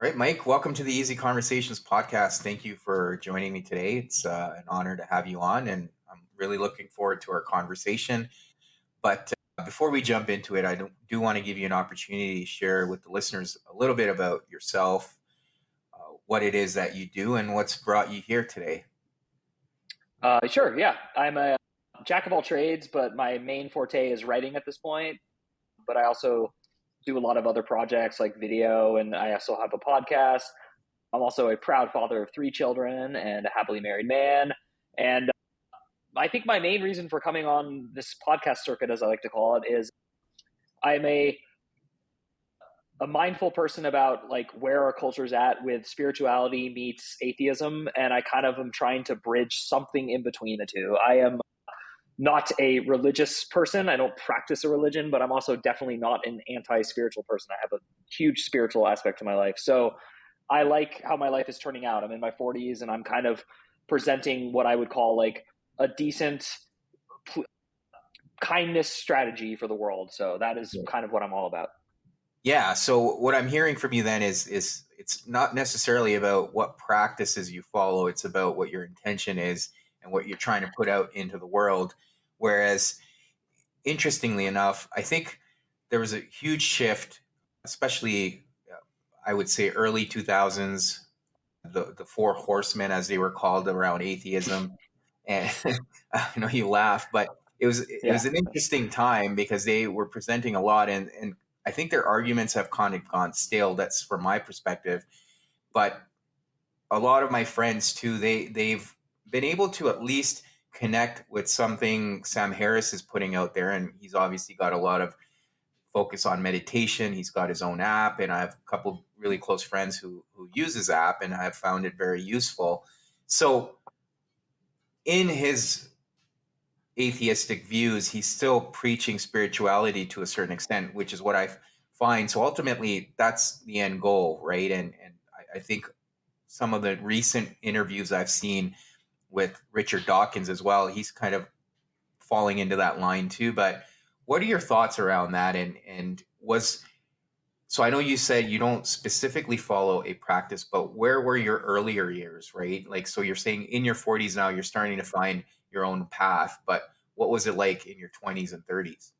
All right, Mike, welcome to the Easy Conversations podcast. Thank you for joining me today. It's an honor to have you on, and I'm really looking forward to our conversation. But before we jump into it, I do want to give you an opportunity to share with the listeners a little bit about yourself, what it is that you do, and what's brought you here today. Sure, yeah. I'm a jack of all trades, but my main forte is writing at this point. But I also do a lot of other projects like video, and I also have a podcast. I'm also a proud father of three children and a happily married man. And I think my main reason for coming on this podcast circuit, as I like to call it, is I'm a mindful person about like where our culture's at with spirituality meets atheism, and I kind of am trying to bridge something in between the two. I am not a religious person. I don't practice a religion, but I'm also definitely not an anti-spiritual person. I have a huge spiritual aspect to my life. So I like how my life is turning out. I'm in my 40s and I'm kind of presenting what I would call like a decent kindness strategy for the world. So that is kind of what I'm all about. Yeah. So what I'm hearing from you then is it's not necessarily about what practices you follow. It's about what your intention is and what you're trying to put out into the world. Whereas, interestingly enough, I think there was a huge shift, especially I would say early 2000s, the four horsemen as they were called around atheism. And I know you laugh, but it was Yeah. an interesting time because they were presenting a lot, and I think their arguments have kind of gone stale. That's from my perspective. But a lot of my friends too, they've been able to at least connect with something Sam Harris is putting out there, and he's obviously got a lot of focus on meditation. He's got his own app, and I have a couple really close friends who use his app, and I've found it very useful. So, in his atheistic views, he's still preaching spirituality to a certain extent, which is what I find. So ultimately, that's the end goal, right? And I think some of the recent interviews I've seen with Richard Dawkins as well, he's kind of falling into that line too. But what are your thoughts around that? And was so I know you said you don't specifically follow a practice, but where were your earlier years, right? Like, so you're saying in your 40s now, you're starting to find your own path, but what was it like in your 20s and 30s?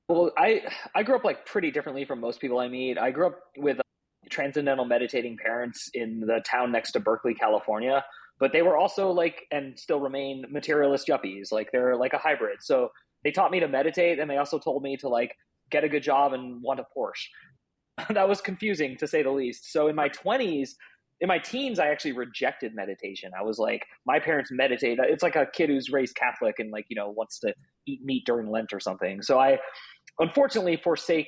Well, I grew up like pretty differently from most people I meet. I grew up with transcendental meditating parents in the town next to Berkeley, California, but they were also like and still remain materialist yuppies. Like they're like a hybrid. So they taught me to meditate and they also told me to like get a good job and want a Porsche. That was confusing to say the least. So in my teens, I actually rejected meditation. I was like, my parents meditate. It's like a kid who's raised Catholic and like, wants to eat meat during Lent or something. So I unfortunately forsook,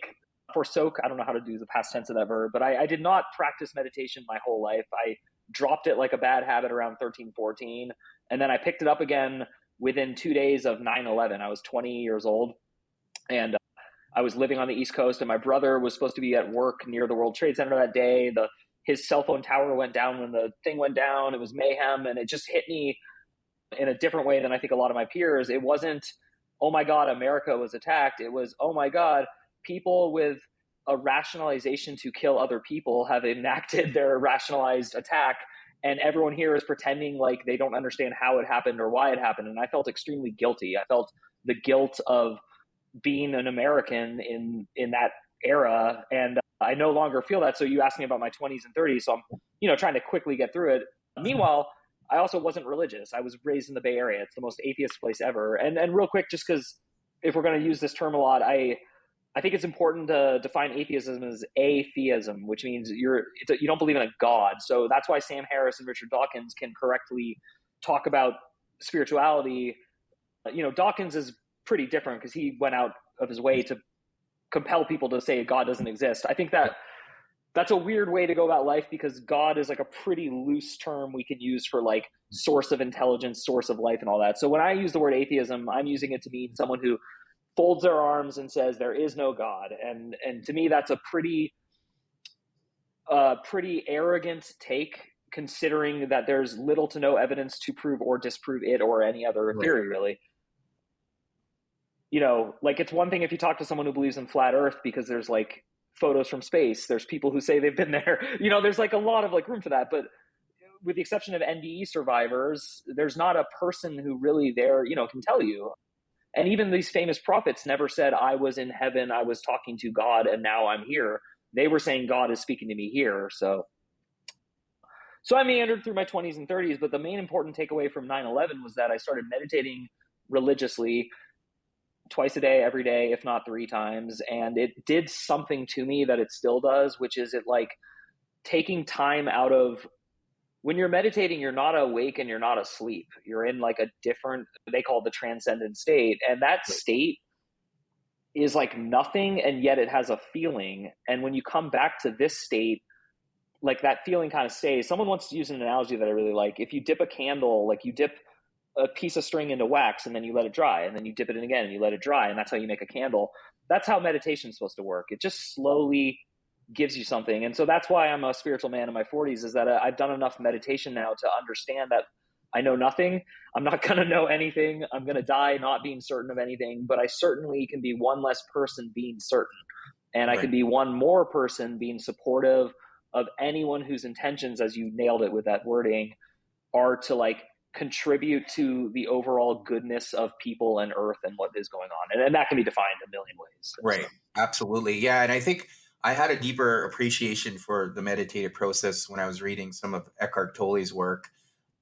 I don't know how to do the past tense of that verb, but I did not practice meditation my whole life. I dropped it like a bad habit around 13, 14. And then I picked it up again within 2 days of 9/11. I was 20 years old and I was living on the East Coast, and my brother was supposed to be at work near the World Trade Center that day. His cell phone tower went down when the thing went down. It was mayhem, and it just hit me in a different way than I think a lot of my peers. It wasn't, oh my God, America was attacked. It was, oh my God, people with a rationalization to kill other people have enacted their rationalized attack. And everyone here is pretending like they don't understand how it happened or why it happened. And I felt extremely guilty. I felt the guilt of being an American in that era. And I no longer feel that. So you asked me about my 20s and 30s. So I'm, trying to quickly get through it. Meanwhile, I also wasn't religious. I was raised in the Bay Area. It's the most atheist place ever. And real quick, just because if we're going to use this term a lot, I think it's important to define atheism as atheism, which means you don't believe in a God. So that's why Sam Harris and Richard Dawkins can correctly talk about spirituality. Dawkins is pretty different because he went out of his way to compel people to say God doesn't exist. I think that's a weird way to go about life because God is like a pretty loose term we can use for like source of intelligence, source of life, and all that. So when I use the word atheism, I'm using it to mean someone who folds their arms and says there is no God. And to me, that's a pretty arrogant take, considering that there's little to no evidence to prove or disprove it or any other Right. theory, really. Like it's one thing if you talk to someone who believes in flat earth because there's like photos from space. There's people who say they've been there. There's like a lot of like room for that. But with the exception of NDE survivors, there's not a person who really there, can tell you. And even these famous prophets never said, I was in heaven, I was talking to God, and now I'm here. They were saying God is speaking to me here. So I meandered through my 20s and 30s, but the main important takeaway from 9/11 was that I started meditating religiously twice a day, every day, if not 3 times. And it did something to me that it still does, which is it like taking time out of when you're meditating, you're not awake and you're not asleep. You're in like a different, they call it the transcendent state. And that state is like nothing, and yet it has a feeling. And when you come back to this state, like that feeling kind of stays. Someone wants to use an analogy that I really like. If you dip a candle, like you dip a piece of string into wax and then you let it dry, and then you dip it in again and you let it dry, and that's how you make a candle. That's how meditation is supposed to work. It just slowly gives you something. And so that's why I'm a spiritual man in my 40s, is that I've done enough meditation now to understand that I know nothing. I'm not going to know anything. I'm going to die not being certain of anything, but I certainly can be one less person being certain. And I Right. could be one more person being supportive of anyone whose intentions, as you nailed it with that wording, are to like contribute to the overall goodness of people and earth and what is going on. And that can be defined a million ways. Right. Absolutely. Yeah. And I think I had a deeper appreciation for the meditative process when I was reading some of Eckhart Tolle's work,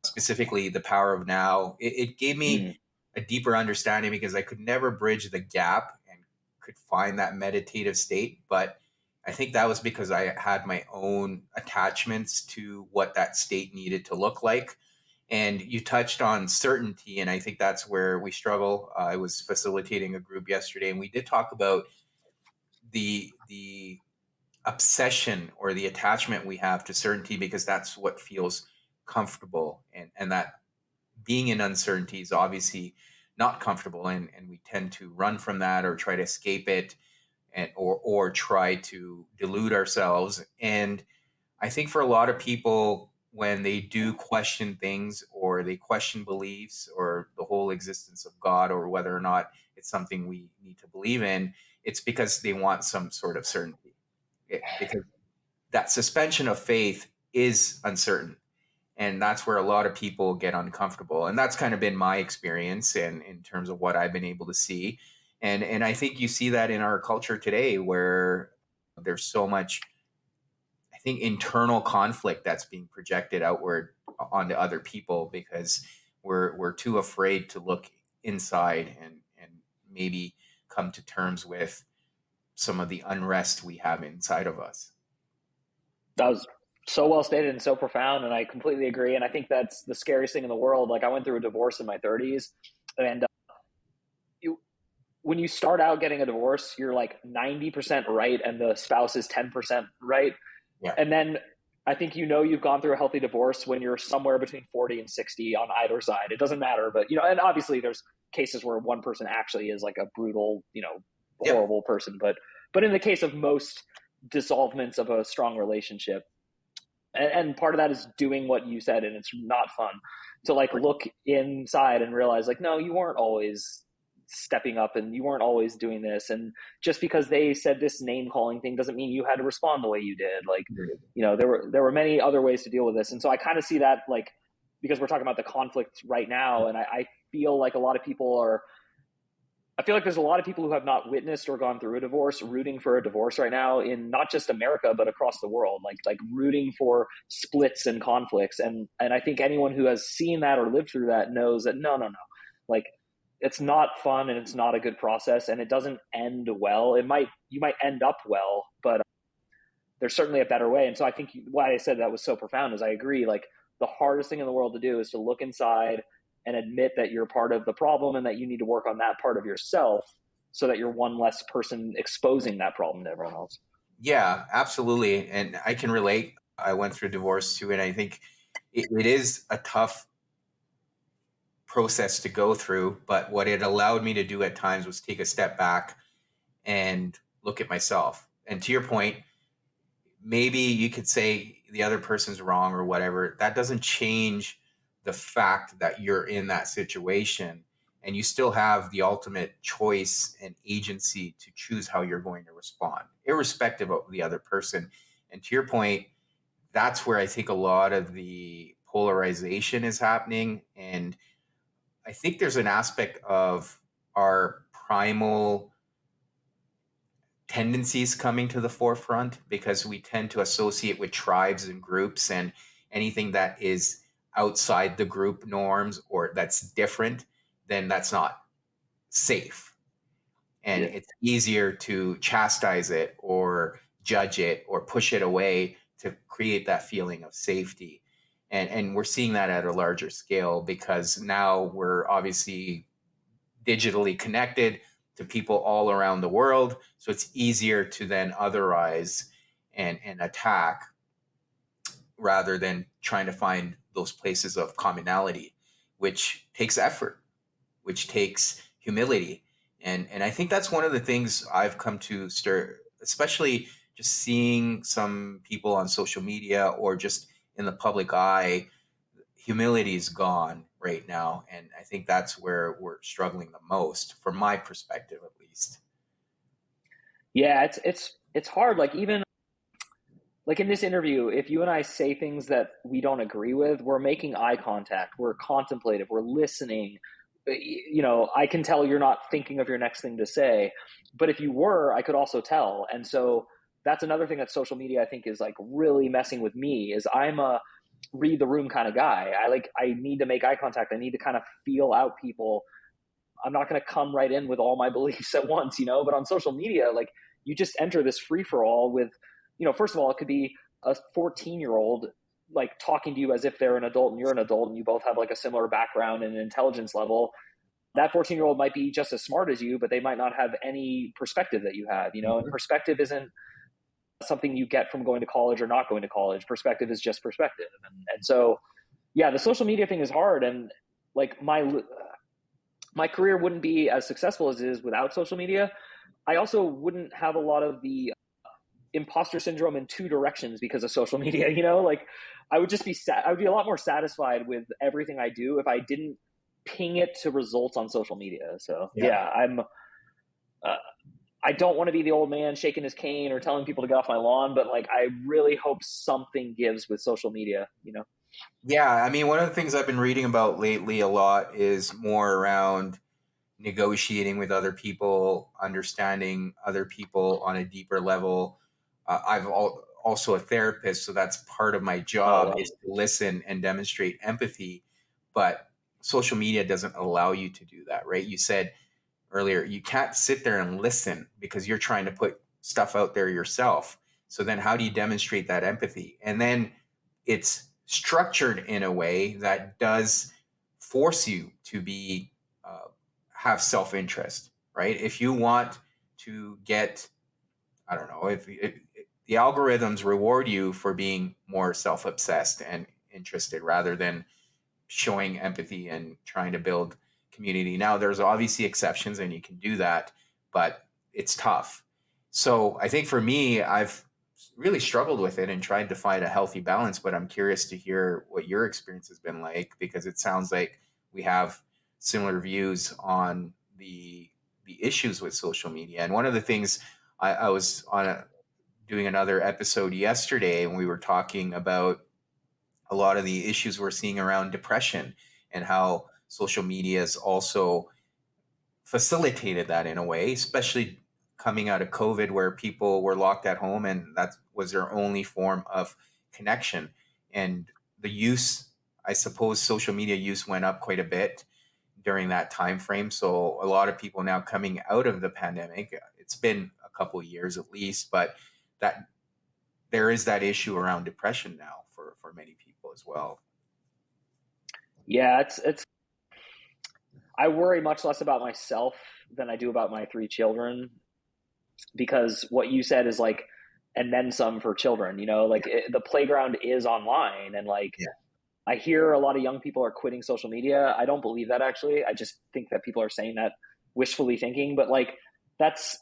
specifically The Power of Now. It gave me Mm. a deeper understanding because I could never bridge the gap and could find that meditative state. But I think that was because I had my own attachments to what that state needed to look like. And you touched on certainty, and I think that's where we struggle. I was facilitating a group yesterday, and we did talk about the obsession or the attachment we have to certainty because that's what feels comfortable, and that being in uncertainty is obviously not comfortable, and we tend to run from that or try to escape it, and or try to delude ourselves. And I think for a lot of people, when they do question things or they question beliefs or the whole existence of God or whether or not it's something we need to believe in, it's because they want some sort of certainty. Because that suspension of faith is uncertain. And that's where a lot of people get uncomfortable. And that's kind of been my experience and in terms of what I've been able to see. And I think you see that in our culture today where there's so much, I think, internal conflict that's being projected outward onto other people because we're too afraid to look inside and maybe come to terms with some of the unrest we have inside of us. That was so well stated and so profound, and I completely agree. And I think that's the scariest thing in the world. Like I went through a divorce in my 30s, and you, when you start out getting a divorce, you're like 90% right, and the spouse is 10% right. Yeah. And then I think you've gone through a healthy divorce when you're somewhere between 40 and 60 on either side. It doesn't matter, but and obviously there's cases where one person actually is like a brutal, Yep. horrible person. But in the case of most dissolvements of a strong relationship, and part of that is doing what you said, and it's not fun to like look inside and realize like, no, you weren't always stepping up and you weren't always doing this, and just because they said this name calling thing doesn't mean you had to respond the way you did. Like, there were many other ways to deal with this. And so I kind of see that, like, because we're talking about the conflict right now, and I feel like I feel like there's a lot of people who have not witnessed or gone through a divorce rooting for a divorce right now, in not just America but across the world, like rooting for splits and conflicts. And I think anyone who has seen that or lived through that knows that no, like, it's not fun, and it's not a good process, and it doesn't end well. You might end up well, but there's certainly a better way. And so I think why I said that was so profound is I agree. Like, the hardest thing in the world to do is to look inside and admit that you're part of the problem and that you need to work on that part of yourself so that you're one less person exposing that problem to everyone else. Yeah, absolutely. And I can relate. I went through divorce too. And I think it is a tough process to go through. But what it allowed me to do at times was take a step back and look at myself. And to your point, maybe you could say the other person's wrong or whatever. That doesn't change the fact that you're in that situation. and you still have the ultimate choice and agency to choose how you're going to respond, irrespective of the other person. And to your point, that's where I think a lot of the polarization is happening. And I think there's an aspect of our primal tendencies coming to the forefront because we tend to associate with tribes and groups, and anything that is outside the group norms or that's different, then that's not safe. And Yeah. it's easier to chastise it or judge it or push it away to create that feeling of safety. And we're seeing that at a larger scale because now we're obviously digitally connected to people all around the world. So it's easier to then otherize and attack rather than trying to find those places of commonality, which takes effort, which takes humility. And I think that's one of the things I've come to stir, especially just seeing some people on social media or just in the public eye. Humility is gone right now, and I think that's where we're struggling the most, from my perspective at least. Yeah, it's hard. Like, even like in this interview, if you and I say things that we don't agree with, we're making eye contact, we're contemplative, we're listening. I can tell you're not thinking of your next thing to say, but if you were, I could also tell. And so that's another thing that social media, I think, is like really messing with me. Is I'm a read the room kind of guy. I need to make eye contact. I need to kind of feel out people. I'm not going to come right in with all my beliefs at once, but on social media, like, you just enter this free for all with, first of all, it could be a 14-year-old like talking to you as if they're an adult and you're an adult and you both have like a similar background and intelligence level. That 14-year-old might be just as smart as you, but they might not have any perspective that you have, and Mhm. perspective isn't something you get from going to college or not going to college. Perspective is just perspective. And so, yeah, the social media thing is hard. And like my career wouldn't be as successful as it is without social media. I also wouldn't have a lot of the imposter syndrome in two directions because of social media. Like, I would just be I would be a lot more satisfied with everything I do if I didn't ping it to results on social media. So Yeah. yeah, I don't want to be the old man shaking his cane or telling people to get off my lawn, but like, I really hope something gives with social media. Yeah. I mean, one of the things I've been reading about lately a lot is more around negotiating with other people, understanding other people on a deeper level. Also a therapist, so that's part of my Oh, job wow. is to listen and demonstrate empathy. But social media doesn't allow you to do that, right? You said earlier you can't sit there and listen because you're trying to put stuff out there yourself. So then, how do you demonstrate that empathy? And then it's structured in a way that does force you to be have self-interest, right? If you want to get, I don't know, if the algorithms reward you for being more self-obsessed and interested rather than showing empathy and trying to build community. Now, there's obviously exceptions and you can do that, but it's tough. So I think for me, I've really struggled with it and tried to find a healthy balance, but I'm curious to hear what your experience has been like because it sounds like we have similar views on the issues with social media. And one of the things I was doing another episode yesterday and we were talking about a lot of the issues we're seeing around depression and how social media has also facilitated that in a way, especially coming out of COVID where people were locked at home and that was their only form of connection. And the use, I suppose social media use went up quite a bit during that time frame. So a lot of people now coming out of the pandemic, it's been a couple of years at least, but that there is that issue around depression now for many people as well. Yeah, it's I worry much less about myself than I do about my three children, because what you said is like, and then some for children, like the playground is online. And like, Yeah. I hear a lot of young people are quitting social media. I don't believe that, actually. I just think that people are saying that wishfully thinking, but like, that's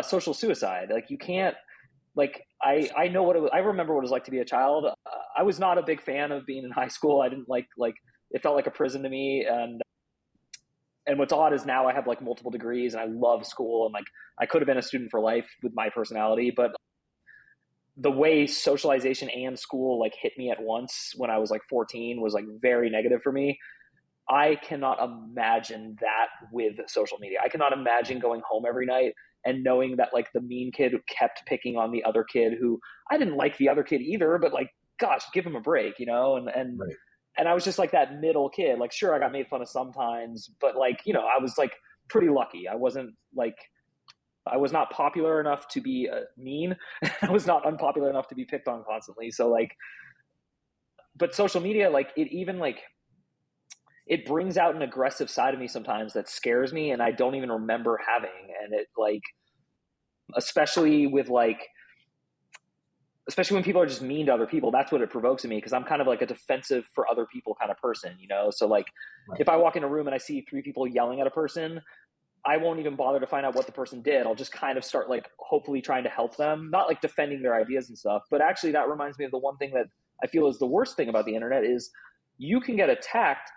social suicide. Like, you can't, like, I know what I remember what it was like to be a child. I was not a big fan of being in high school. I didn't like it felt like a prison to me. And and what's odd is now I have like multiple degrees and I love school, and like I could have been a student for life with my personality, but the way socialization and school like hit me at once when I was like 14 was like very negative for me. I cannot imagine that with social media. I cannot imagine going home every night and knowing that like the mean kid kept picking on the other kid who I didn't like the other kid either, but like, gosh, give him a break, you know? Right. And I was just like that middle kid. Like, sure, I got made fun of sometimes, but like, you know, I was like pretty lucky. I wasn't like, I was not popular enough to be mean. I was not unpopular enough to be picked on constantly. So like, but social media, like it even like it brings out an aggressive side of me sometimes that scares me and I don't even remember having. And it like, especially with like, especially when people are just mean to other people, that's what it provokes in me, because I'm kind of like a defensive for other people kind of person, you know? So like Right. if I walk in a room and I see three people yelling at a person, I won't even bother to find out what the person did. I'll just kind of start like hopefully trying to help them, not like defending their ideas and stuff. But actually that reminds me of the one thing that I feel is the worst thing about the internet is you can get attacked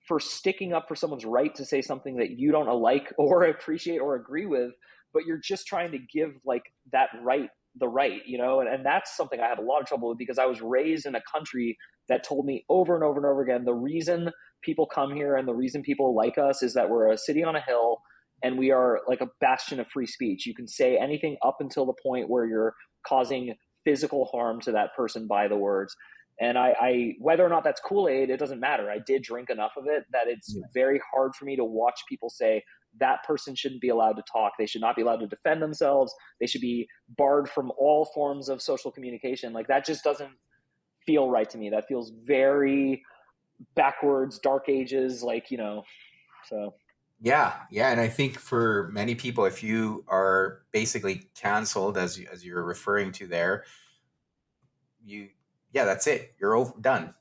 for sticking up for someone's right to say something that you don't like or appreciate or agree with, but you're just trying to give like that right the right, you know? And that's something I have a lot of trouble with, because I was raised in a country that told me over and over and over again, the reason people come here and the reason people like us is that we're a city on a hill and we are like a bastion of free speech. You can say anything up until the point where you're causing physical harm to that person by the words. And I whether or not that's Kool-Aid, it doesn't matter. I did drink enough of it that it's Yeah. very hard for me to watch people say that person shouldn't be allowed to talk. They should not be allowed to defend themselves. They should be barred from all forms of social communication. Like that just doesn't feel right to me. That feels very backwards, dark ages, like, you know, so. Yeah, yeah, and I think for many people, if you are basically canceled, as you're referring to there, you yeah, that's it. You're over, done.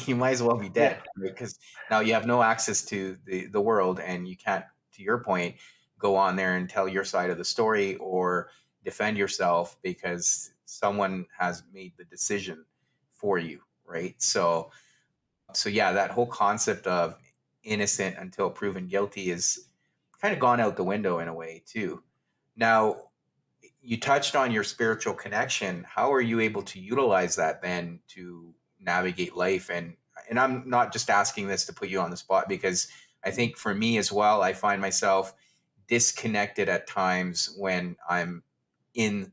You might as well be Yeah. dead, because now you have no access to the world, and you can't, to your point, go on there and tell your side of the story or defend yourself because someone has made the decision for you, right? So yeah, that whole concept of innocent until proven guilty is kind of gone out the window in a way too. Now, you touched on your spiritual connection. How are you able to utilize that then to navigate life? And I'm not just asking this to put you on the spot, because I think for me as well, I find myself disconnected at times when I'm in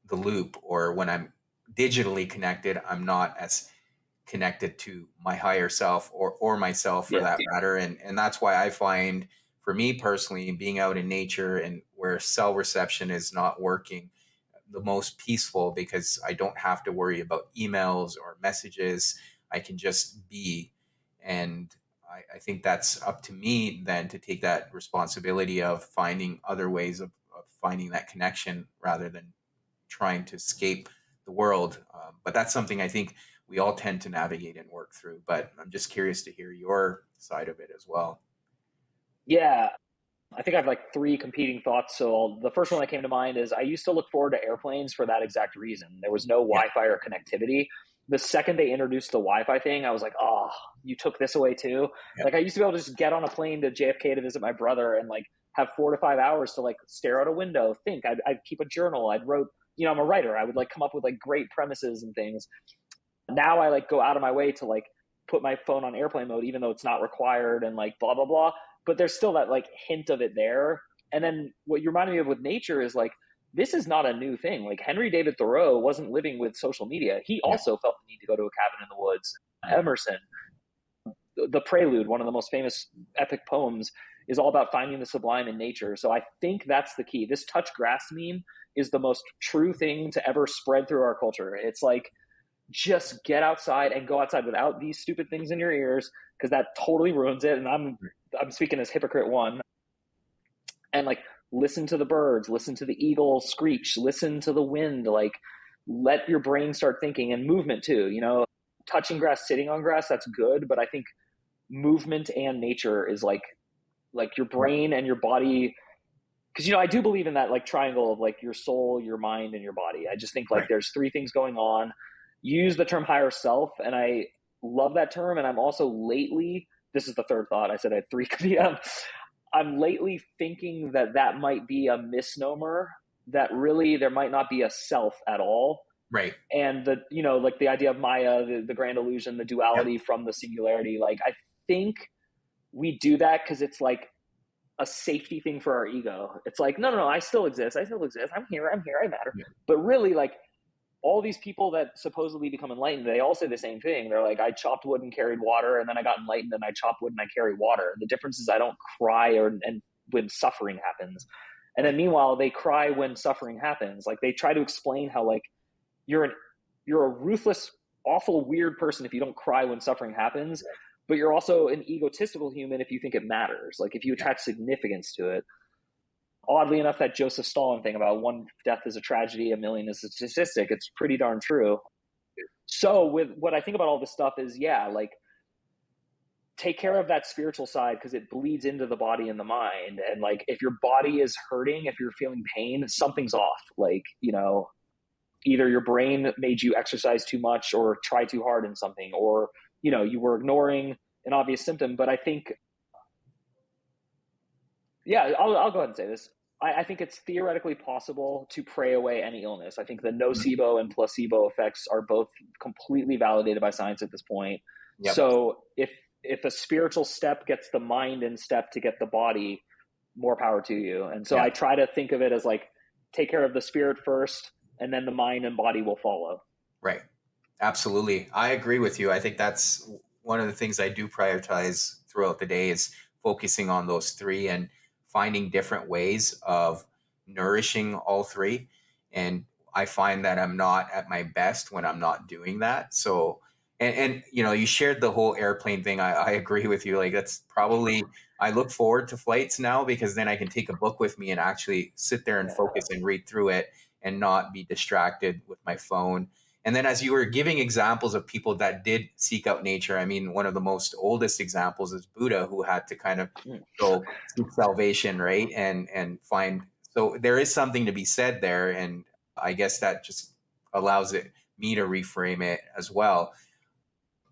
the loop, or when I'm digitally connected, I'm not as connected to my higher self, or myself for Yeah. that matter. And that's why I find, for me personally, being out in nature and where cell reception is not working, the most peaceful, because I don't have to worry about emails or messages. I can just be. And I think that's up to me then to take that responsibility of finding other ways of finding that connection rather than trying to escape the world. But that's something I think we all tend to navigate and work through. But I'm just curious to hear your side of it as well. Yeah. I think I have like three competing thoughts. So the first one that came to mind is I used to look forward to airplanes for that exact reason. There was no Yeah. Wi-Fi or connectivity. The second they introduced the Wi-Fi thing, I was like, oh, you took this away too. Yeah. Like I used to be able to just get on a plane to JFK to visit my brother and like have 4 to 5 hours to like stare out a window, think. I'd keep a journal. I'd wrote, you know, I'm a writer. I would like come up with like great premises and things. Now I like go out of my way to like put my phone on airplane mode, even though it's not required and like blah, blah, blah. But there's still that like hint of it there. And then what you reminded me of with nature is like, this is not a new thing. Like Henry David Thoreau wasn't living with social media. He Yeah. also felt the need to go to a cabin in the woods. Emerson, the Prelude, one of the most famous epic poems, is all about finding the sublime in nature. So I think that's the key. This touch grass meme is the most true thing to ever spread through our culture. It's like, just get outside and go outside without these stupid things in your ears, because that totally ruins it. And I'm speaking as hypocrite one. And like listen to the birds, listen to the eagle screech, listen to the wind, like let your brain start thinking, and movement too, you know, touching grass, sitting on grass, that's good, but I think movement and nature is like your Yeah. brain and your body, because you know I do believe in that like triangle of like your soul, your mind, and your body. I just think like Right. there's three things going on. You use the term higher self, and I love that term. And I'm also lately, this is the third thought. I said I had three. I'm lately thinking that that might be a misnomer, that really there might not be a self at all. Right. And the, you know, like the idea of Maya, the grand illusion, the Yep. duality from the singularity, like I think we do that because it's like a safety thing for our ego. It's like, no, no, no, I still exist. I still exist. I'm here, I matter. Yep. But really, like, all these people that supposedly become enlightened, they all say the same thing. They're like, I chopped wood and carried water, and then I got enlightened and I chopped wood and I carry water. The difference is I don't cry and when suffering happens. And then Right. meanwhile, they cry when suffering happens. Like they try to explain how like you're an you're a ruthless, awful, weird person if you don't cry when suffering happens, but you're also an egotistical human if you think it matters. Like if you Yeah. attach significance to it. Oddly enough, that Joseph Stalin thing about one death is a tragedy, a million is a statistic, it's pretty darn true. So with what I think about all this stuff is, yeah, like take care of that spiritual side because it bleeds into the body and the mind. And like if your body is hurting, if you're feeling pain, something's off. Like, you know, either your brain made you exercise too much or try too hard in something, or, you know, you were ignoring an obvious symptom. But I think, yeah, I'll go ahead and say this. I think it's theoretically possible to pray away any illness. I think the Mhm. nocebo and placebo effects are both completely validated by science at this point. Yep. So if a spiritual step gets the mind in step to get the body, more power to you. And so Yeah. I try to think of it as like take care of the spirit first, and then the mind and body will follow. Right. Absolutely. I agree with you. I think that's one of the things I do prioritize throughout the day is focusing on those three and finding different ways of nourishing all three. And I find that I'm not at my best when I'm not doing that. So, and you know, you shared the whole airplane thing. I agree with you. Like that's probably, I look forward to flights now because then I can take a book with me and actually sit there and Yeah. focus and read through it and not be distracted with my phone. And then, as you were giving examples of people that did seek out nature, I mean, one of the most oldest examples is Buddha, who had to kind of Mm. go seek salvation, right? And find. So there is something to be said there, and I guess that just allows me to reframe it as well.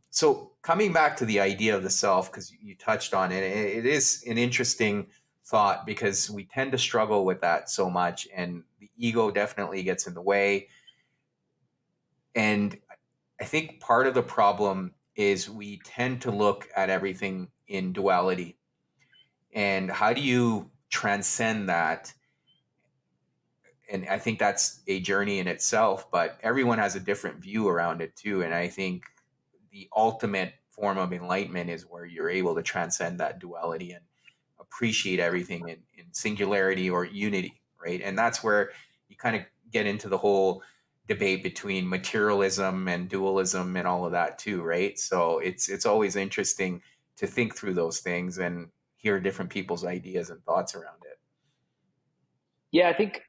So coming back to the idea of the self, because you touched on it, it is an interesting thought because we tend to struggle with that so much, and the ego definitely gets in the way. And I think part of the problem is we tend to look at everything in duality. And how do you transcend that? And I think that's a journey in itself, but everyone has a different view around it too. And I think the ultimate form of enlightenment is where you're able to transcend that duality and appreciate everything in singularity or unity, right? And that's where you kind of get into the whole debate between materialism and dualism and all of that too, right? So it's always interesting to think through those things and hear different people's ideas and thoughts around it. Yeah, I think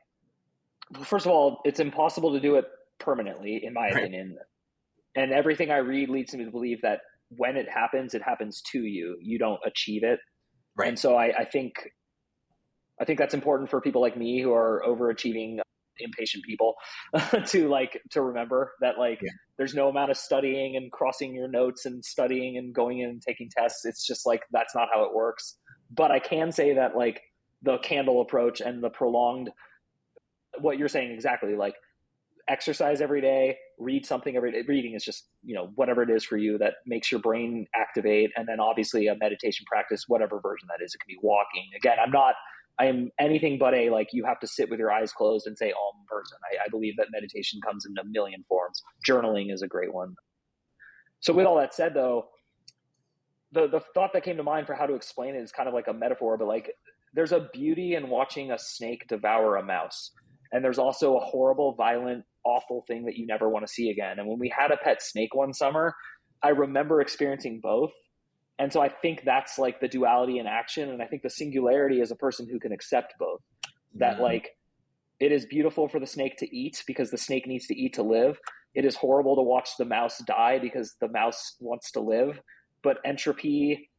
first of all, it's impossible to do it permanently, in my Right. opinion. And everything I read leads me to believe that when it happens to you. You don't achieve it. Right. And so I think that's important for people like me who are overachieving, impatient people to remember that like Yeah. there's no amount of studying and crossing your notes and studying and going in and taking tests. It's just like that's not how it works. But I can say that like the candle approach and the prolonged, what you're saying exactly, like exercise every day, read something every day. Reading is just, you know, whatever it is for you that makes your brain activate. And then obviously a meditation practice, whatever version that is. It can be walking. Again, I am anything but a like you have to sit with your eyes closed and say Om person. I believe that meditation comes in a million forms. Journaling is a great one. So with all that said, though, the thought that came to mind for how to explain it is kind of like a metaphor, but like there's a beauty in watching a snake devour a mouse. And there's also a horrible, violent, awful thing that you never want to see again. And when we had a pet snake one summer, I remember experiencing both. And so I think that's like the duality in action. And I think the singularity is a person who can accept both. That Mm, like it is beautiful for the snake to eat because the snake needs to eat to live. It is horrible to watch the mouse die because the mouse wants to live. But entropy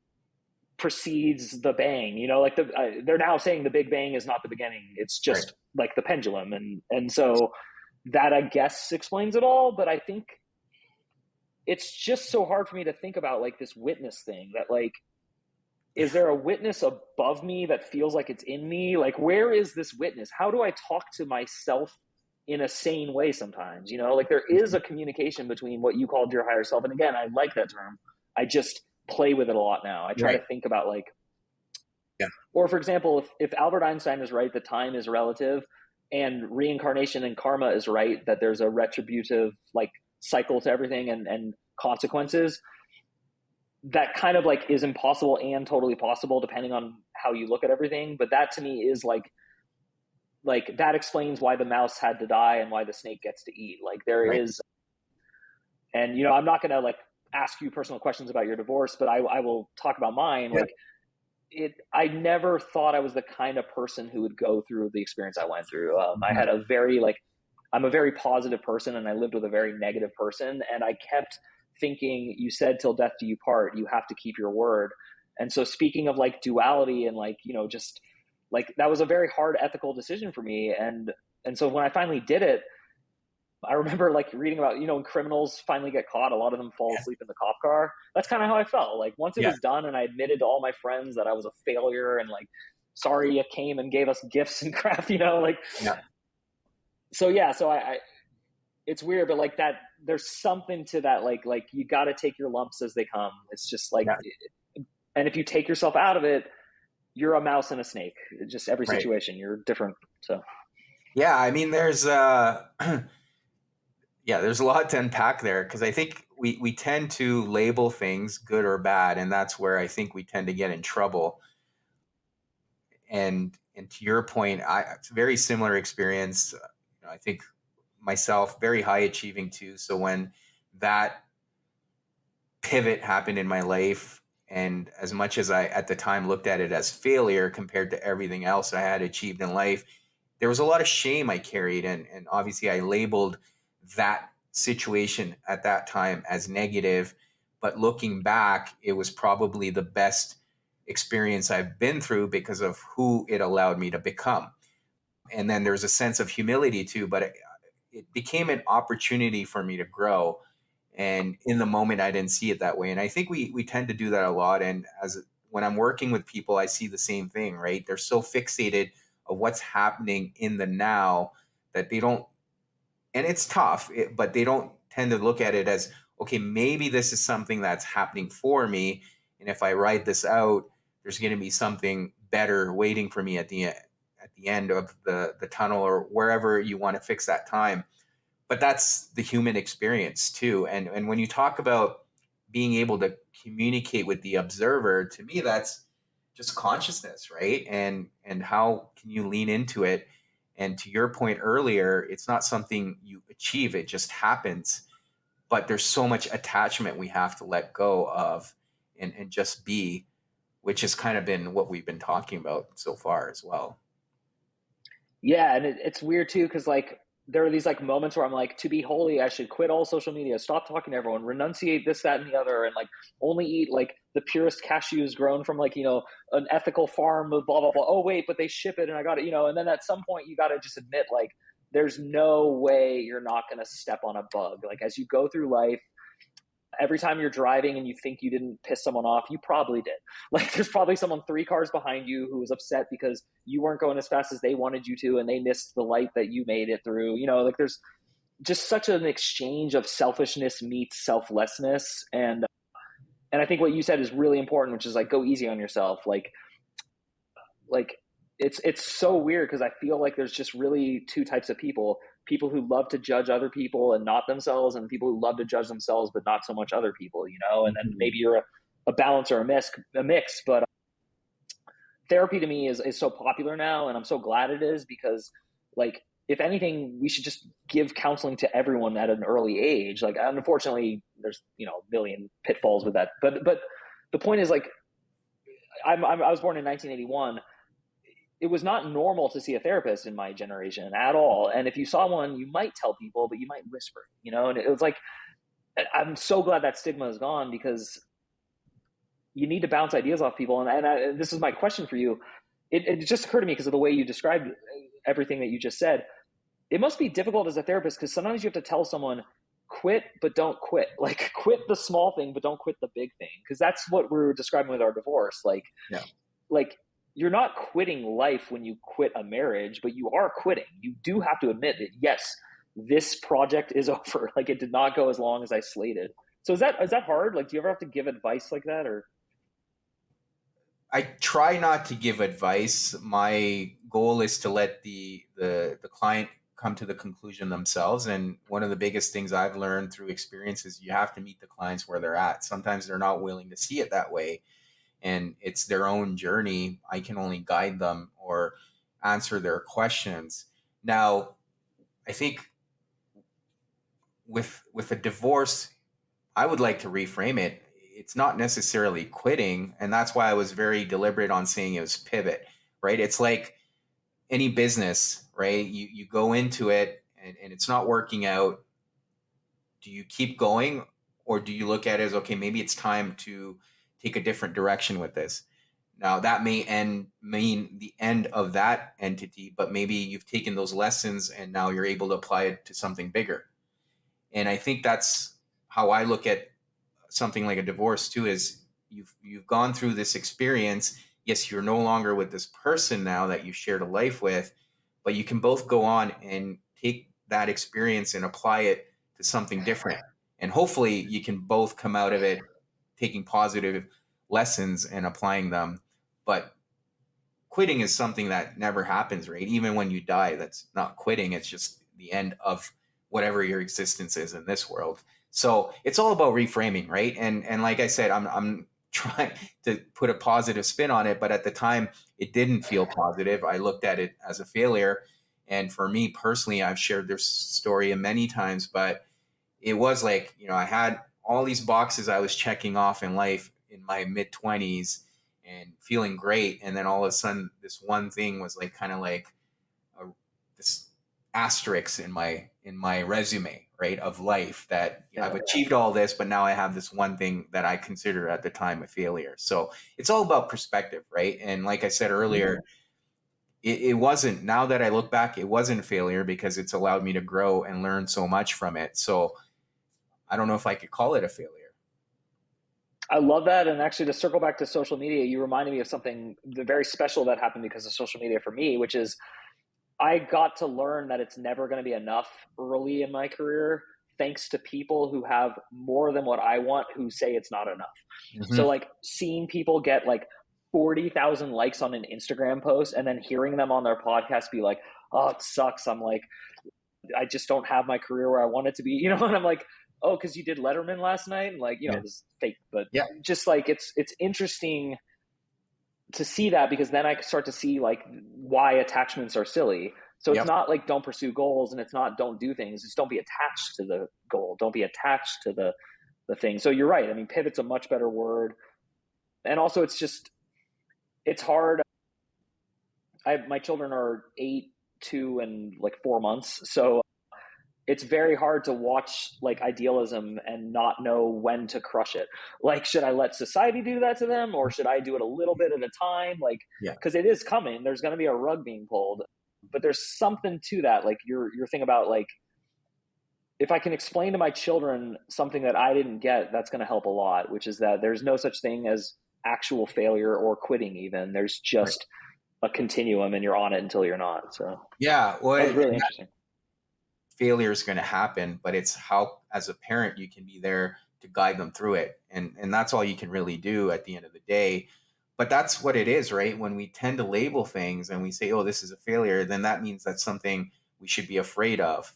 precedes the bang. You know, like they're now saying the Big Bang is not the beginning; it's right. just like the pendulum, and so that I guess explains it all. But I think it's just so hard for me to think about like this witness thing that like is there a witness above me that feels like it's in me? Like, where is this witness? How do I talk to myself in a sane way sometimes? Like there is a communication between what you called your higher self. And again, I like that term. I just play with it a lot now. I try Right. to think about like, Yeah. or for example, if Albert Einstein is right, that time is relative, and reincarnation and karma is right, that there's a retributive like cycle to everything and consequences, that kind of like is impossible and totally possible depending on how you look at everything. But that to me is like that explains why the mouse had to die and why the snake gets to eat. Like there Right. is, and I'm not going to like ask you personal questions about your divorce, but I will talk about mine. Yeah. Like I never thought I was the kind of person who would go through the experience I went through. I had a very I'm a very positive person, and I lived with a very negative person, and I kept thinking, you said till death do you part, you have to keep your word. And so speaking of like duality and like, just like that was a very hard ethical decision for me. And so when I finally did it, I remember like reading about, when criminals finally get caught, a lot of them fall asleep in the cop car. That's kind of how I felt. Like once it Yeah. was done and I admitted to all my friends that I was a failure and like, sorry you came and gave us gifts and crap, like, Yeah. so yeah, so I it's weird, but like that, there's something to that. Like you got to take your lumps as they come. It's just like, Yeah. and if you take yourself out of it, you're a mouse and a snake. Just every Right. situation, you're different. So Yeah. I mean, there's yeah, there's a lot to unpack there because I think we tend to label things good or bad, and that's where I think we tend to get in trouble. And to your point, it's a very similar experience. I think myself very high achieving too. So when that pivot happened in my life, and as much as I at the time looked at it as failure compared to everything else I had achieved in life, there was a lot of shame I carried, and obviously I labeled that situation at that time as negative. But looking back, it was probably the best experience I've been through because of who it allowed me to become. And then there's a sense of humility too, but it became an opportunity for me to grow. And in the moment, I didn't see it that way. And I think we tend to do that a lot. And as when I'm working with people, I see the same thing, right? They're so fixated of what's happening in the now that they don't, and it's tough, but they don't tend to look at it as, okay, maybe this is something that's happening for me. And if I write this out, there's going to be something better waiting for me at the end of the tunnel or wherever you want to fix that time. But that's the human experience too. And when you talk about being able to communicate with the observer, to me, that's just consciousness, right? And how can you lean into it? And to your point earlier, it's not something you achieve, it just happens. But there's so much attachment we have to let go of and just be, which has kind of been what we've been talking about so far as well. yeah, and it's weird too because like there are these like moments where I'm like, to be holy, I should quit all social media, stop talking to everyone, renunciate this, that, and the other, and like only eat like the purest cashews grown from like an ethical farm of blah blah blah. Oh wait, but they ship it, and I got it, and then at some point you got to just admit like there's no way you're not going to step on a bug. Like as you go through life, every time you're driving and you think you didn't piss someone off, you probably did. Like there's probably someone 3 cars behind you who was upset because you weren't going as fast as they wanted you to and they missed the light that you made it through. Like there's just such an exchange of selfishness meets selflessness. And I think what you said is really important, which is like go easy on yourself. Like it's so weird because I feel like there's just really two types of people who love to judge other people and not themselves, and people who love to judge themselves but not so much other people. And then maybe you're a balance or a mix. But therapy to me is so popular now, and I'm so glad it is because like if anything we should just give counseling to everyone at an early age. Like unfortunately there's a million pitfalls with that, but the point is like I was born in 1981. It was not normal to see a therapist in my generation at all. And if you saw one, you might tell people, but you might whisper, and it was like, I'm so glad that stigma is gone because you need to bounce ideas off people. And this is my question for you. It just occurred to me because of the way you described everything that you just said. It must be difficult as a therapist because sometimes you have to tell someone, quit, but don't quit. Like quit the small thing, but don't quit the big thing. Because that's what we're describing with our divorce. Yeah. Like you're not quitting life when you quit a marriage, but you are quitting. You do have to admit that yes, this project is over. Like it did not go as long as I slated. So is that hard? Like, do you ever have to give advice like that, or? I try not to give advice. My goal is to let the client come to the conclusion themselves. And one of the biggest things I've learned through experience is you have to meet the clients where they're at. Sometimes they're not willing to see it that way, and it's their own journey. I can only guide them or answer their questions. Now, I think with a divorce, I would like to reframe it. It's not necessarily quitting, and that's why I was very deliberate on saying it was pivot, right? It's like any business, right? You go into it and it's not working out. Do you keep going, or do you look at it as, okay, maybe it's time to take a different direction with this? Now that may mean the end of that entity, but maybe you've taken those lessons and now you're able to apply it to something bigger. And I think that's how I look at something like a divorce too, is you've gone through this experience. Yes, you're no longer with this person now that you shared a life with, but you can both go on and take that experience and apply it to something different. And hopefully you can both come out of it taking positive lessons and applying them. But quitting is something that never happens, right? Even when you die, that's not quitting. It's just the end of whatever your existence is in this world. So it's all about reframing, right? And like I said, I'm trying to put a positive spin on it, but at the time it didn't feel positive. I looked at it as a failure. And for me personally, I've shared this story many times, but it was like, I had all these boxes I was checking off in life in my mid 20s and feeling great. And then all of a sudden, this one thing was like kind of like this asterisk in my resume, right, of life, that I've achieved all this, but now I have this one thing that I consider at the time a failure. So it's all about perspective, right? And like I said earlier, it wasn't, now that I look back, it wasn't a failure because it's allowed me to grow and learn so much from it. So I don't know if I could call it a failure. I love that. And actually, to circle back to social media, you reminded me of something very special that happened because of social media for me, which is I got to learn that it's never going to be enough early in my career, thanks to people who have more than what I want, who say it's not enough. Mm-hmm. So, like, seeing people get like 40,000 likes on an Instagram post and then hearing them on their podcast be like, oh, it sucks. I'm like, I just don't have my career where I want it to be, and I'm like, oh, because you did Letterman last night, and like, Yeah. this is fake, but Yeah. just like it's interesting to see that, because then I start to see like why attachments are silly. So it's Yep. not like don't pursue goals, and it's not don't do things. It's don't be attached to the goal. Don't be attached to the thing. So you're right. I mean, pivot's a much better word, and also it's hard. My children are 8, 2, and like 4 months, so it's very hard to watch like idealism and not know when to crush it. Like, should I let society do that to them, or should I do it a little bit at a time? Like, Yeah. because it is coming. There's going to be a rug being pulled, but there's something to that. Like your thing about like, if I can explain to my children something that I didn't get, that's going to help a lot. Which is that there's no such thing as actual failure or quitting. Even there's Right. just a continuum, and you're on it until you're not. So Yeah. Well, that was really interesting. failure is going to happen, but it's how, as a parent, you can be there to guide them through it. And that's all you can really do at the end of the day. But that's what it is, right? When we tend to label things and we say, oh, this is a failure, then that means that's something we should be afraid of.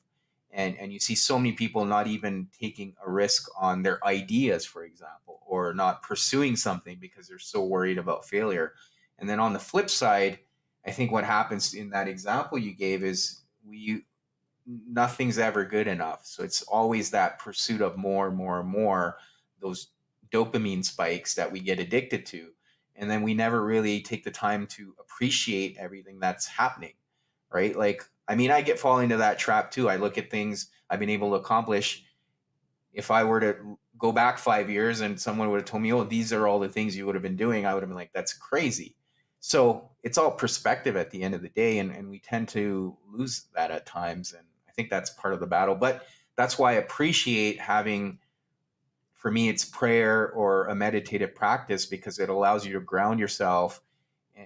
And you see so many people not even taking a risk on their ideas, for example, or not pursuing something because they're so worried about failure. And then on the flip side, I think what happens in that example you gave is nothing's ever good enough. So it's always that pursuit of more and more and more, those dopamine spikes that we get addicted to. And then we never really take the time to appreciate everything that's happening, right? Like, I mean, I get fall into that trap too. I look at things I've been able to accomplish. If I were to go back 5 years and someone would have told me, oh, these are all the things you would have been doing, I would have been like, that's crazy. So it's all perspective at the end of the day. And we tend to lose that at times. And I think that's part of the battle. But that's why I appreciate having, for me, it's prayer or a meditative practice, because it allows you to ground yourself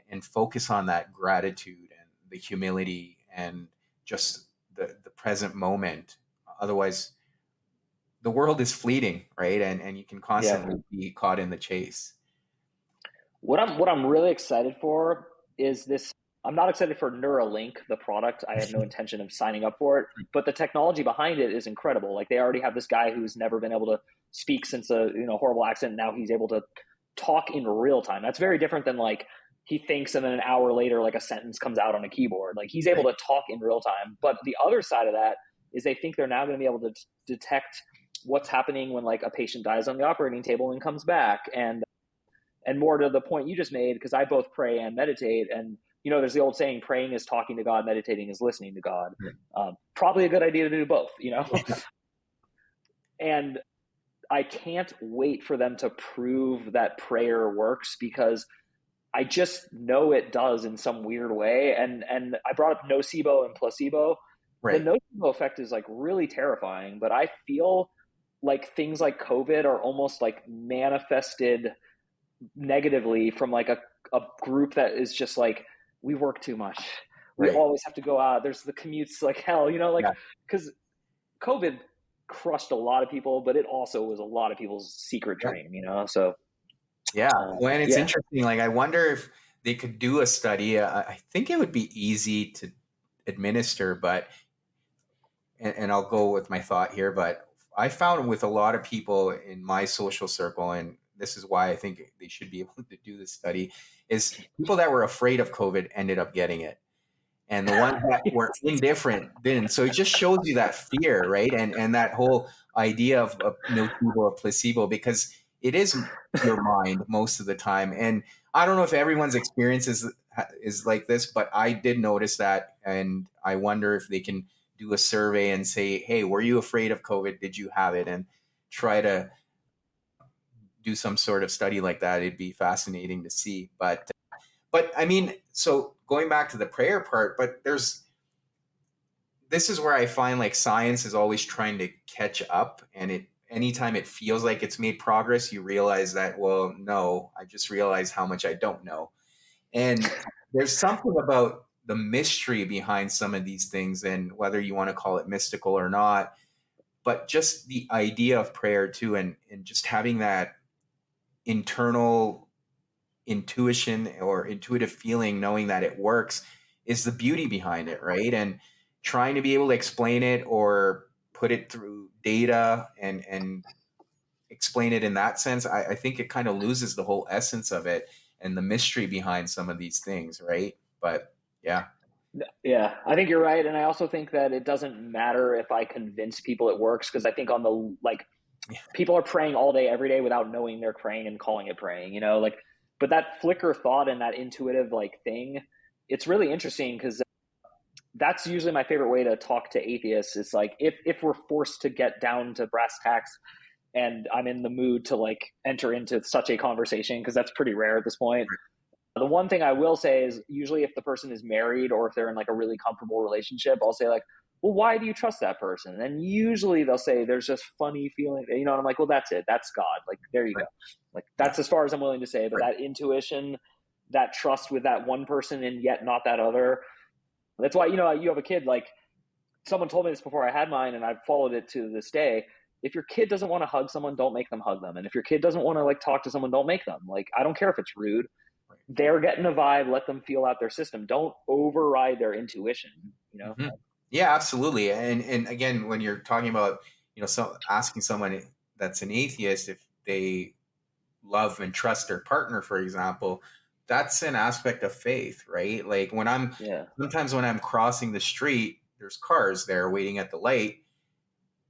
and focus on that gratitude and the humility and just the present moment. Otherwise, the world is fleeting, right? And you can Yeah. constantly be caught in the chase. What I'm really excited for is this. I'm not excited for Neuralink, the product. I have no intention of signing up for it, but the technology behind it is incredible. Like they already have this guy who's never been able to speak since a horrible accident. Now he's able to talk in real time. That's very different than like he thinks and then an hour later like a sentence comes out on a keyboard. Like he's able Right. to talk in real time. But the other side of that is they think they're now going to be able to detect what's happening when like a patient dies on the operating table and comes back, and more to the point you just made, because I both pray and meditate. And, there's the old saying, praying is talking to God, meditating is listening to God. Probably a good idea to do both. And I can't wait for them to prove that prayer works, because I just know it does in some weird way. And I brought up nocebo and placebo. The Right. nocebo effect is like really terrifying, but I feel like things like COVID are almost like manifested negatively from like a group that is just like, we work too much, we Right. always have to go out, there's the commutes like hell, like Yeah. because COVID crushed a lot of people, but it also was a lot of people's secret Yeah. dream, so Yeah. Well, and it's yeah. interesting. Like, I wonder if they could do a study. I think it would be easy to administer, but, and I'll go with my thought here, but I found with a lot of people in my social circle, and this is why I think they should be able to do this study, is people that were afraid of COVID ended up getting it. And the ones that were indifferent didn't. So it just shows you that fear, right? And that whole idea of nocebo or placebo, because it is your mind most of the time. And I don't know if everyone's experience is like this, but I did notice that, and I wonder if they can do a survey and say, "Hey, were you afraid of COVID? Did you have it?" And try to do some sort of study like that. It'd be fascinating to see. But I mean, so going back to the prayer part, but this is where I find like science is always trying to catch up, and anytime it feels like it's made progress, you realize that, well, no, I just realized how much I don't know. And there's something about the mystery behind some of these things, and whether you want to call it mystical or not, but just the idea of prayer too, and just having that internal intuition or intuitive feeling, knowing that it works, is the beauty behind it, right? And trying to be able to explain it or put it through data and explain it in that sense, I think it kind of loses the whole essence of it and the mystery behind some of these things, right? But yeah. Yeah, I think you're right, and I also think that it doesn't matter if I convince people it works, because I think on the like people are praying all day every day without knowing they're praying and calling it praying, like, but that flicker thought and that intuitive like thing, it's really interesting, because that's usually my favorite way to talk to atheists. It's like, if we're forced to get down to brass tacks and I'm in the mood to like enter into such a conversation, because that's pretty rare at this point. The one thing I will say is, usually if the person is married or if they're in like a really comfortable relationship, I'll say like, well, why do you trust that person? And usually they'll say, there's just funny feeling, and I'm like, well, that's it. That's God. Like, there you go. Right. Like, Yeah. that's as far as I'm willing to say. But Right. that intuition, that trust with that one person and yet not that other. That's why, you have a kid, like someone told me this before I had mine, and I've followed it to this day. If your kid doesn't want to hug someone, don't make them hug them. And if your kid doesn't want to like talk to someone, don't make them. Like, I don't care if it's rude. Right. They're getting a vibe. Let them feel out their system. Don't override their intuition. Mhm. Yeah, absolutely. And again, when you're talking about, so asking someone that's an atheist if they love and trust their partner, for example, that's an aspect of faith, right? Like Yeah. sometimes when I'm crossing the street, there's cars there waiting at the light.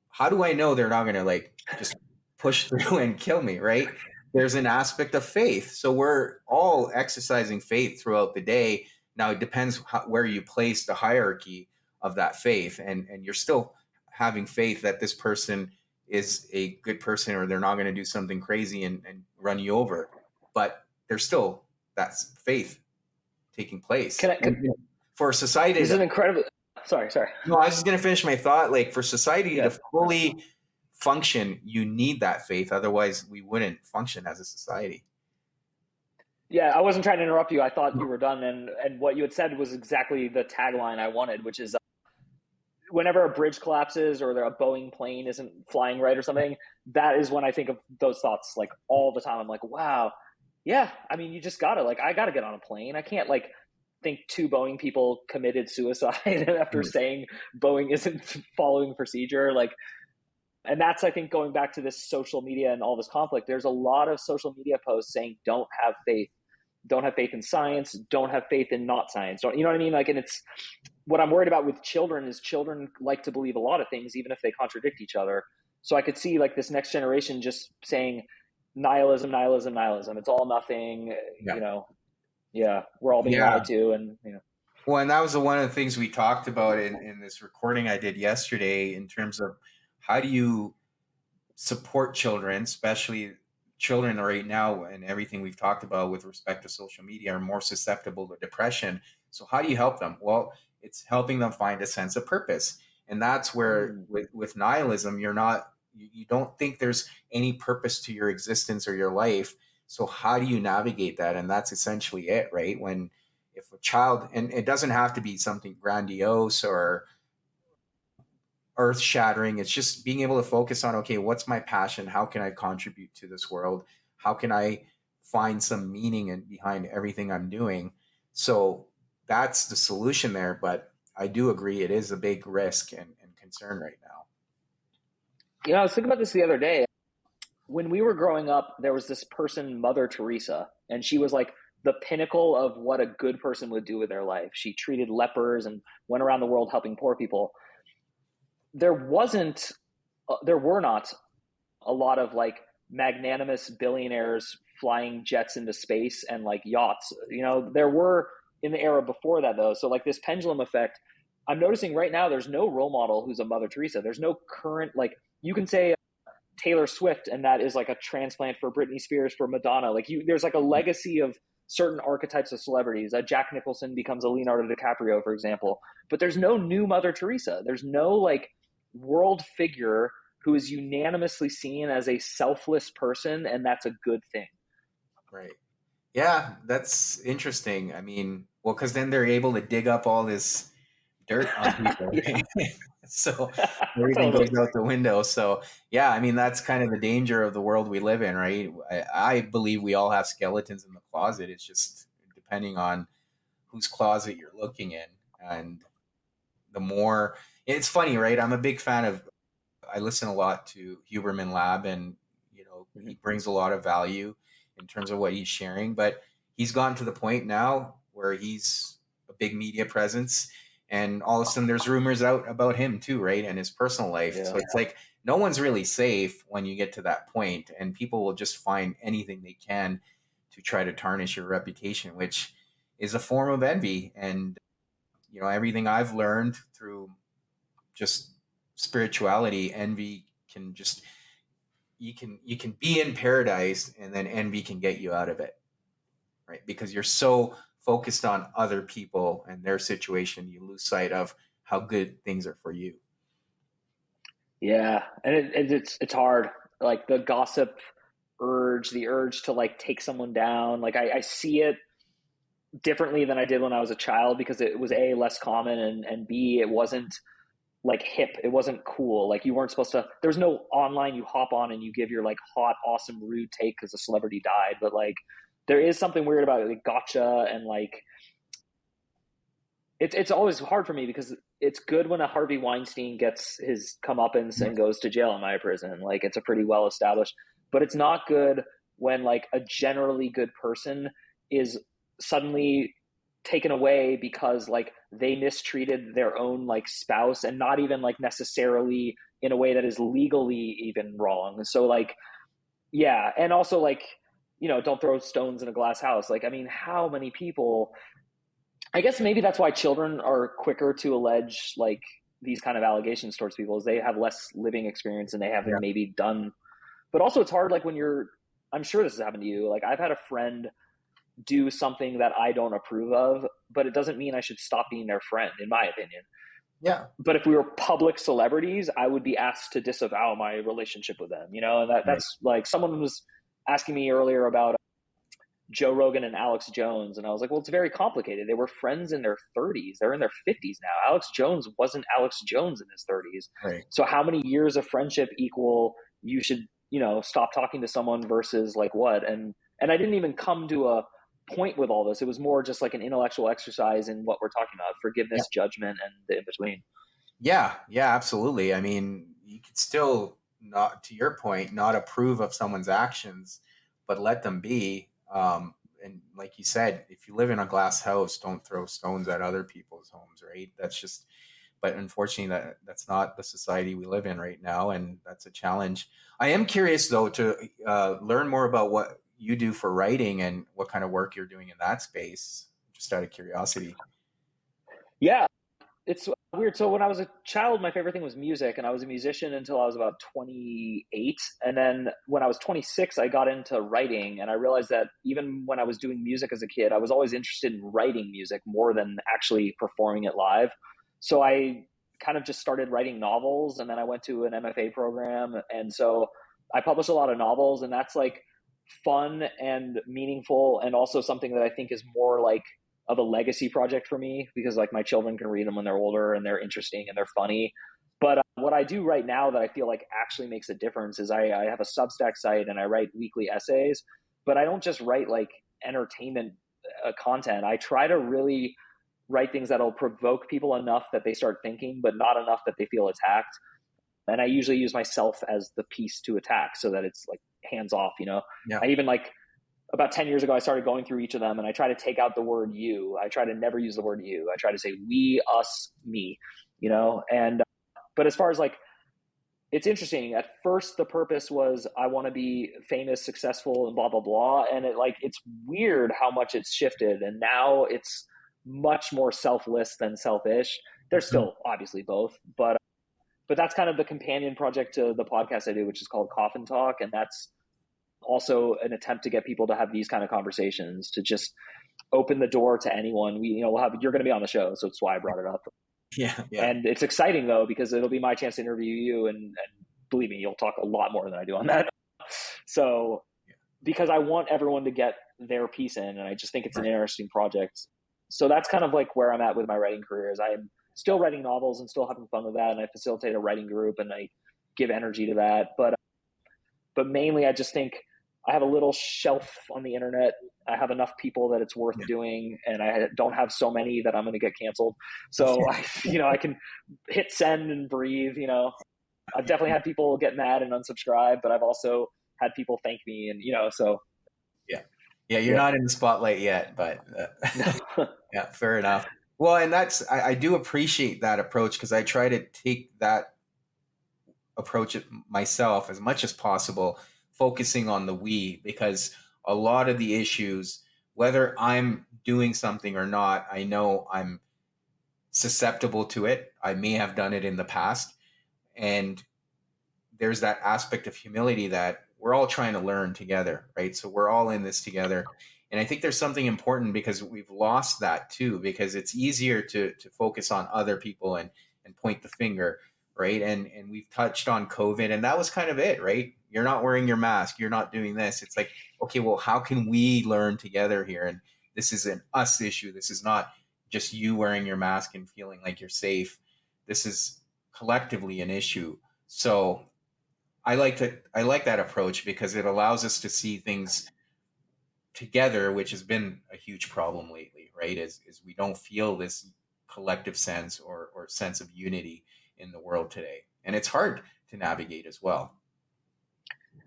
How do I know they're not going to like just push through and kill me, right? There's an aspect of faith. So we're all exercising faith throughout the day. Now it depends where you place the hierarchy of that faith, and you're still having faith that this person is a good person, or they're not going to do something crazy and run you over. But there's still that faith taking place. Can I? And for society This is to an incredible. sorry. No, I was just going to finish my thought. Like, for society to Yeah. fully function, you need that faith. Otherwise, we wouldn't function as a society. Yeah, I wasn't trying to interrupt you. I thought you were done, and what you had said was exactly the tagline I wanted, which is whenever a bridge collapses or a Boeing plane isn't flying right or something, that is when I think of those thoughts like all the time. I'm like, wow, yeah. I mean, you just gotta like, I gotta get on a plane. I can't like think two Boeing people committed suicide after Right. saying Boeing isn't following procedure. Like, and that's, I think, going back to this social media and all this conflict. There's a lot of social media posts saying, don't have faith in science, don't have faith in not science. Don't, you know what I mean? Like, and it's what I'm worried about with children is children like to believe a lot of things, even if they contradict each other. So I could see like this next generation just saying nihilism, nihilism, nihilism. It's all nothing, Yeah. yeah, we're all being Yeah. lied to. And. Well, and that was one of the things we talked about in this recording I did yesterday in terms of how do you support children, especially children right now, and everything we've talked about with respect to social media are more susceptible to depression. So how do you help them? Well, it's helping them find a sense of purpose. And that's where Mm. with nihilism, you don't think there's any purpose to your existence or your life. So how do you navigate that? And that's essentially it, right? When if a child, and it doesn't have to be something grandiose or earth shattering. It's just being able to focus on, okay, what's my passion? How can I contribute to this world? How can I find some meaning behind everything I'm doing? So that's the solution there. But I do agree it is a big risk and concern right now. I was thinking about this the other day. When we were growing up, there was this person, Mother Teresa, and she was like the pinnacle of what a good person would do with their life. She treated lepers and went around the world helping poor people. There wasn't, there were not a lot of like magnanimous billionaires flying jets into space and like yachts. There were in the era before that though. So like this pendulum effect, I'm noticing right now there's no role model who's a Mother Teresa. There's no current like you can say Taylor Swift and that is like a transplant for Britney Spears for Madonna. Like there's like a legacy of certain archetypes of celebrities. Jack Nicholson becomes a Leonardo DiCaprio, for example. But there's no new Mother Teresa. There's no like world figure who is unanimously seen as a selfless person, and that's a good thing. Right. Yeah, that's interesting. I mean, well, because then they're able to dig up all this dirt on people. Yeah, So everything goes totally. out the window. So yeah, I mean that's kind of the danger of the world we live in, right? I believe we all have skeletons in the closet. It's just depending on whose closet you're looking in, and the more it's funny, right? I'm a big fan of. I listen a lot to Huberman Lab, and Mm-hmm. he brings a lot of value in terms of what he's sharing. But he's gotten to the point now where he's a big media presence, and all of a sudden there's rumors out about him too, right? And his personal life. Yeah. So it's like no one's really safe when you get to that point, and people will just find anything they can to try to tarnish your reputation, which is a form of envy. And everything I've learned through just spirituality, envy can just you can be in paradise, and then envy can get you out of it, right? Because you're so focused on other people and their situation, you lose sight of how good things are for you. Yeah, and it's hard. Like the gossip urge, the urge to like take someone down. Like I see it differently than I did when I was a child because it was A, less common, and B, it wasn't like hip. It wasn't cool. Like you weren't supposed to. There was no online. You hop on and you give your like hot, awesome, rude take because a celebrity died. But like, there is something weird about like gotcha and like it's always hard for me because it's good when a Harvey Weinstein gets his comeuppance and goes to jail in my prison. Like it's a pretty well established, but it's not good when like a generally good person is suddenly taken away because like they mistreated their own like spouse and not even like necessarily in a way that is legally even wrong. So like yeah, and also like don't throw stones in a glass house. Like I mean, how many people I guess maybe that's why children are quicker to allege like these kind of allegations towards people is they have less living experience and they Yeah. haven't maybe done. But also, it's hard like when you're. I'm sure this has happened to you. Like I've had a friend do something that I don't approve of, but it doesn't mean I should stop being their friend, in my opinion. Yeah. But if we were public celebrities, I would be asked to disavow my relationship with them, and Right. that's like someone was asking me earlier about Joe Rogan and Alex Jones. And I was like, well, it's very complicated. They were friends in their 30s. They're in their 50s now. Alex Jones wasn't Alex Jones in his 30s. Right. So how many years of friendship equal you should, stop talking to someone versus like what? And I didn't even come to a point with all this. It was more just like an intellectual exercise in what we're talking about, Yeah. forgiveness, judgment, and the in between. Yeah. Yeah. Absolutely. I mean, you could still not, to your point, not approve of someone's actions, but let them be. And like you said, if you live in a glass house, don't throw stones at other people's homes, right? That's just, but unfortunately, that's not the society we live in right now, and that's a challenge. I am curious though to learn more about what you do for writing and what kind of work you're doing in that space, just out of curiosity. Yeah, it's weird. So when I was a child, my favorite thing was music, and I was a musician until I was about 28. And then when I was 26, I got into writing, and I realized that even when I was doing music as a kid, I was always interested in writing music more than actually performing it live. So I kind of just started writing novels, and then I went to an MFA program, and so I published a lot of novels, and that's like fun and meaningful, and also something that I think is more like of a legacy project for me because like my children can read them when they're older and they're interesting and they're funny. But what I do right now that I feel like actually makes a difference is I have a Substack site and I write weekly essays, but I don't just write like entertainment content. I try to really write things that'll provoke people enough that they start thinking, but not enough that they feel attacked. And I usually use myself as the piece to attack so that it's like hands off. Yeah. I even like about 10 years ago, I started going through each of them and I try to take out the word you. I try to never use the word you. I try to say we, us, me. And, but as far as like, it's interesting. At first, the purpose was I want to be famous, successful, and blah, blah, blah. And it's weird how much it's shifted. And now it's much more selfless than selfish. There's Mhm. still obviously both, but that's kind of the companion project to the podcast I do, which is called Coffin Talk. And that's also an attempt to get people to have these kind of conversations, to just open the door to anyone. You're going to be on the show, so that's why I brought it up. Yeah. Yeah. And it's exciting though because it'll be my chance to interview you, and believe me, you'll talk a lot more than I do on that. So because I want everyone to get their piece in, and I just think it's an Right. interesting project. So that's kind of like where I'm at with my writing career. Is I'm still writing novels and still having fun with that, and I facilitate a writing group and I give energy to that. But mainly, I just think I have a little shelf on the internet. I have enough people that it's worth Yeah. doing, and I don't have so many that I'm going to get canceled. So I can hit send and breathe. I've definitely had people get mad and unsubscribe, but I've also had people thank me, and so Yeah. Yeah. You're yeah. not in the spotlight yet, but No. yeah, fair enough. Well, and I do appreciate that approach because I try to take that approach it myself as much as possible, focusing on the we, because a lot of the issues, whether I'm doing something or not, I know I'm susceptible to it. I may have done it in the past. And there's that aspect of humility that we're all trying to learn together, right? So we're all in this together. And I think there's something important because we've lost that too, because it's easier to focus on other people and point the finger, right? And we've touched on COVID, and that was kind of it, right? You're not wearing your mask, you're not doing this. It's like, okay, well, how can we learn together here? And this is an us issue. This is not just you wearing your mask and feeling like you're safe. This is collectively an issue. So I like that approach because it allows us to see things together, which has been a huge problem lately, right? Is we don't feel this collective sense or sense of unity in the world today. And it's hard to navigate as well.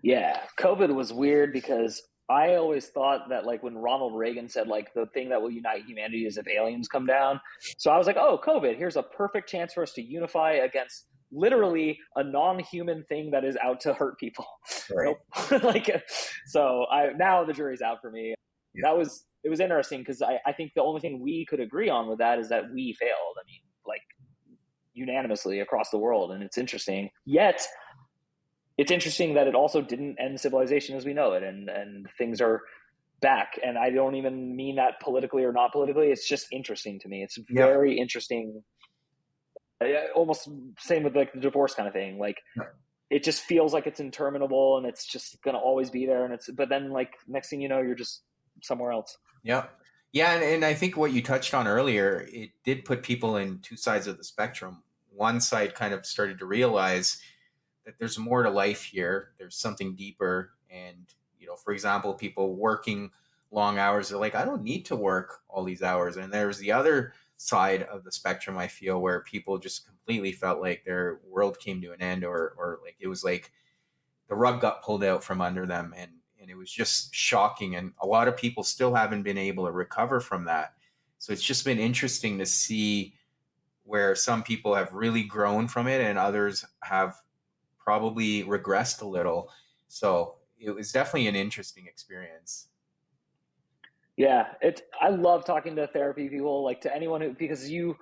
Yeah, COVID was weird because I always thought that like when Ronald Reagan said like the thing that will unite humanity is if aliens come down. So I was like, "Oh, COVID, here's a perfect chance for us to unify against literally a non-human thing that is out to hurt people." Right. Nope. like so I now the jury's out for me. Yeah. It was interesting because I think the only thing we could agree on with that is that we failed. I mean, like unanimously across the world, and it's interesting. Yet it's interesting that it also didn't end civilization as we know it, and things are back. And I don't even mean that politically or not politically. It's just interesting to me. It's Yeah. very interesting almost same with like the divorce kind of thing. Like it just feels like it's interminable and it's just going to always be there. And but then like next thing you know, you're just somewhere else. Yeah. Yeah. And I think what you touched on earlier, it did put people in two sides of the spectrum. One side kind of started to realize that there's more to life here. There's something deeper. And, for example, people working long hours, they're like, I don't need to work all these hours. And there's the other side of the spectrum, I feel, where people just completely felt like their world came to an end, or like it was like the rug got pulled out from under them. And it was just shocking. And a lot of people still haven't been able to recover from that. So it's just been interesting to see where some people have really grown from it and others have probably regressed a little. So it was definitely an interesting experience. Yeah, I love talking to therapy people, like to anyone who, because you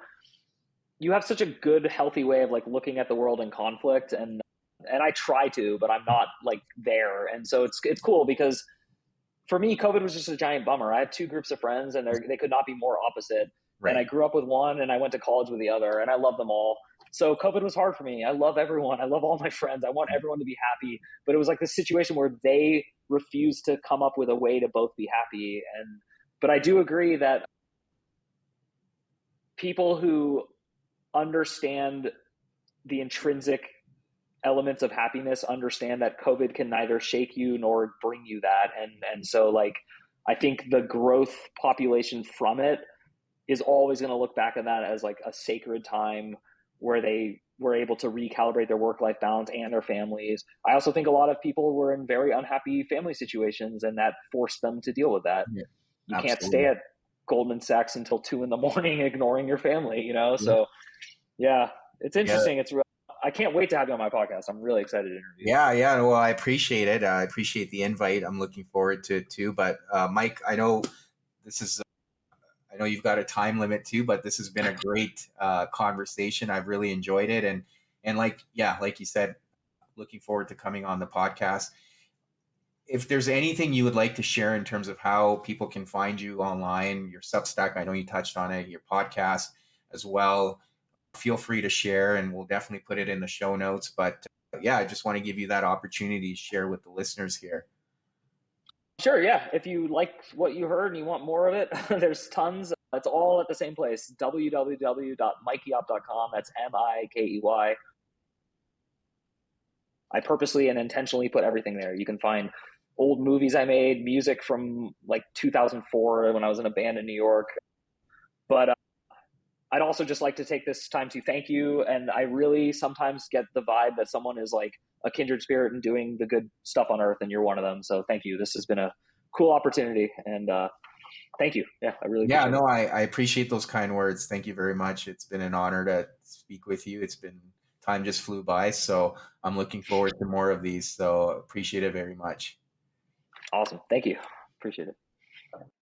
have such a good, healthy way of like looking at the world in conflict, and I try to, but I'm not like there. And so it's cool because for me, COVID was just a giant bummer. I had two groups of friends, and they could not be more opposite. And I Right. grew up with one, and I went to college with the other, and I love them all. So COVID was hard for me. I love everyone. I love all my friends. I want everyone to be happy. But it was like this situation where they refused to come up with a way to both be happy. But I do agree that people who understand the intrinsic elements of happiness understand that COVID can neither shake you nor bring you that. And so like I think the growth population from it is always going to look back at that as like a sacred time where they were able to recalibrate their work life balance and their families. I also think a lot of people were in very unhappy family situations and that forced them to deal with that. Yeah, You can't stay absolutely. at Goldman Sachs until 2 a.m. ignoring your family, Yeah. So yeah, it's Yeah. interesting. I can't wait to have you on my podcast. I'm really excited to interview you. Yeah. Yeah. Well, I appreciate it. I appreciate the invite. I'm looking forward to it too. But Mike, this is, I know you've got a time limit too, but this has been a great conversation. I've really enjoyed it. And like, yeah, like you said, looking forward to coming on the podcast. If there's anything you would like to share in terms of how people can find you online, your Substack, I know you touched on it, your podcast as well, feel free to share and we'll definitely put it in the show notes. But yeah, I just want to give you that opportunity to share with the listeners here. Sure, yeah. If you like what you heard and you want more of it, there's tons. It's all at the same place, www.mikeyop.com. That's Mikey. I purposely and intentionally put everything there. You can find old movies I made, music from like 2004 when I was in a band in New York. But I'd also just like to take this time to thank you. And I really sometimes get the vibe that someone is like a kindred spirit and doing the good stuff on earth, and you're one of them. So thank you. This has been a cool opportunity. And thank you. Yeah, I really Yeah, appreciate it. no, I appreciate those kind words. Thank you very much. It's been an honor to speak with you. It's been time just flew by. So I'm looking forward to more of these. So appreciate it very much. Awesome. Thank you. Appreciate it.